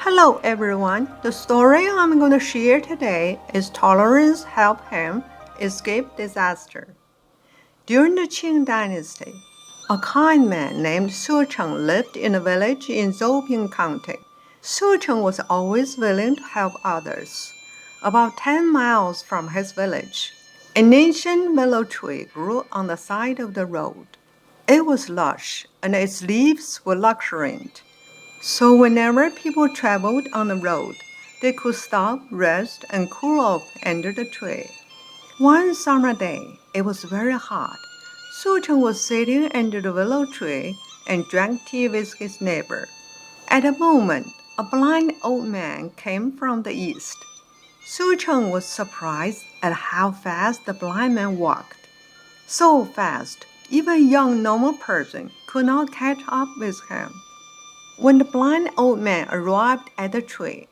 Hello everyone. The story I'm going to share today is Tolerance Helped Him Escape Disaster. During the Qing Dynasty, a kind man named Sucheng lived in a village in Zouping County. Sucheng was always willing to help others. About 10 miles from his village, an ancient willow tree grew on the side of the road. It was lush, and its leaves were luxuriant. So whenever people traveled on the road, they could stop, rest, and cool off under the tree. One summer day, it was very hot. Sucheng was sitting under the willow tree and drank tea with his neighbor. At a moment, a blind old man came from the east. Sucheng was surprised at how fast the blind man walked. So fast, even a young normal person could not catch up with him. When the blind old man arrived at the tree,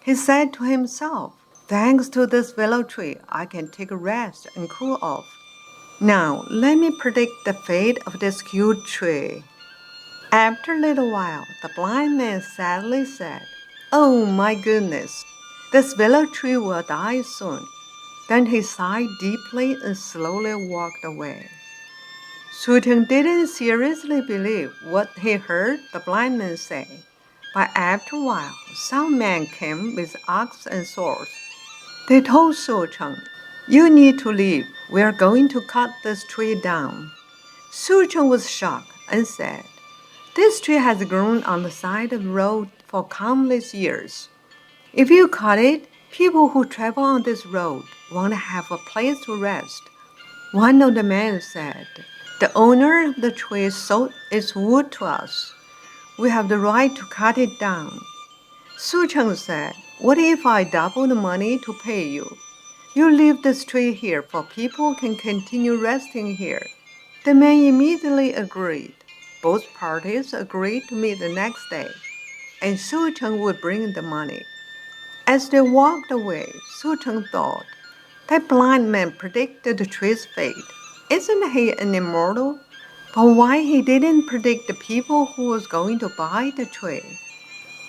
he said to himself, "Thanks to this willow tree, I can take a rest and cool off. Now, let me predict the fate of this huge tree." After a little while, the blind man sadly said, "Oh my goodness, this willow tree will die soon." Then he sighed deeply and slowly walked away. Sucheng didn't seriously believe what he heard the blind man say, but after a while, some men came with axes and swords. They told Sucheng, "You need to leave. We are going to cut this tree down." Sucheng was shocked and said, "This tree has grown on the side of the road for countless years. If you cut it, people who travel on this road won't have a place to rest." One of the men said, "The owner of the tree sold its wood to us. We have the right to cut it down." Sucheng said, "What if I double the money to pay you? You leave this tree here for people can continue resting here." The man immediately agreed. Both parties agreed to meet the next day, and Sucheng would bring the money. As they walked away, Sucheng thought, "That blind man predicted the tree's fate. Isn't he an immortal? But why he didn't predict the people who was going to buy the tree?"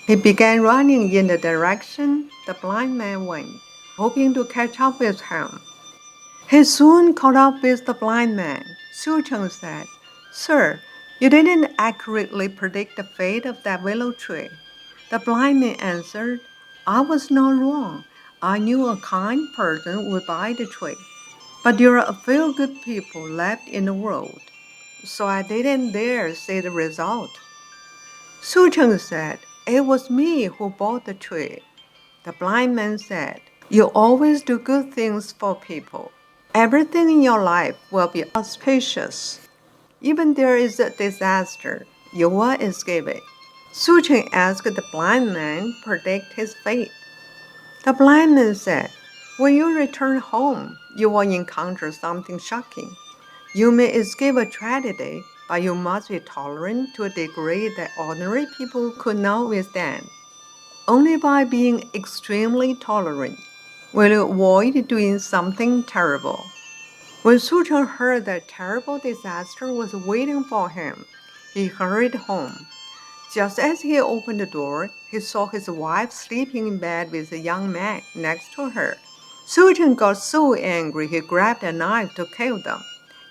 He began running in the direction the blind man went, hoping to catch up with him. He soon caught up with the blind man. Sucheng said, "Sir, you didn't accurately predict the fate of that willow tree." The blind man answered, "I was not wrong. I knew a kind person would buy the tree. But there are a few good people left in the world, so I didn't dare say the result." Sucheng said, "It was me who bought the tree." The blind man said, "You always do good things for people. Everything in your life will be auspicious. Even there is a disaster, you will escape it." Sucheng asked the blind man to predict his fate. The blind man said, "When you return home, you will encounter something shocking. You may escape a tragedy, but you must be tolerant to a degree that ordinary people could not withstand. Only by being extremely tolerant will you avoid doing something terrible." When Sucheng heard that terrible disaster was waiting for him, he hurried home. Just as he opened the door, he saw his wife sleeping in bed with a young man next to her. Sucheng got so angry he grabbed a knife to kill them.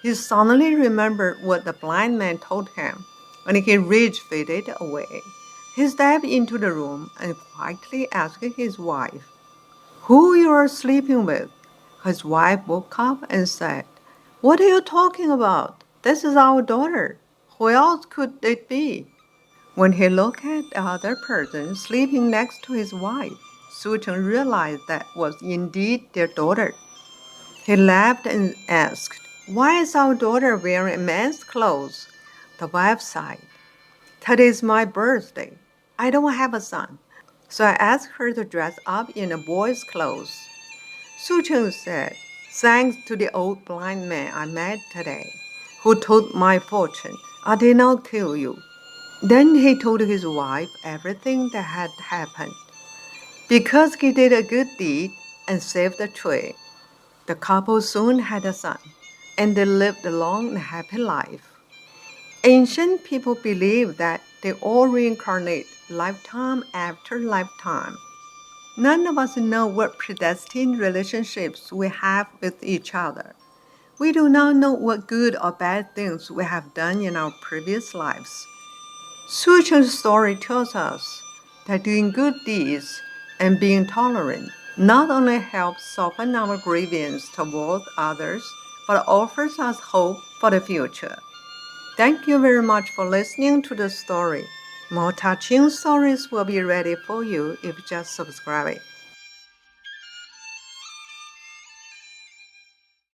He suddenly remembered what the blind man told him, and he rage-faded away. He stepped into the room and quietly asked his wife, "Who you are sleeping with?" His wife woke up and said, "What are you talking about? This is our daughter. Who else could it be?" When he looked at the other person sleeping next to his wife, Sucheng realized that was indeed their daughter. He laughed and asked, "Why is our daughter wearing men's clothes?" The wife sighed. "Today is my birthday. I don't have a son, so I asked her to dress up in a boy's clothes." Sucheng said, "Thanks to the old blind man I met today, who told my fortune, I did not kill you." Then he told his wife everything that had happened. Because he did a good deed and saved the tree, the couple soon had a son, and they lived a long and happy life. Ancient people believed that they all reincarnate lifetime after lifetime. None of us know what predestined relationships we have with each other. We do not know what good or bad things we have done in our previous lives. Sucheng's story tells us that doing good deeds and being tolerant not only helps soften our grievance toward others, but offers us hope for the future. Thank you very much for listening to the story. More touching stories will be ready for you if you just subscribe.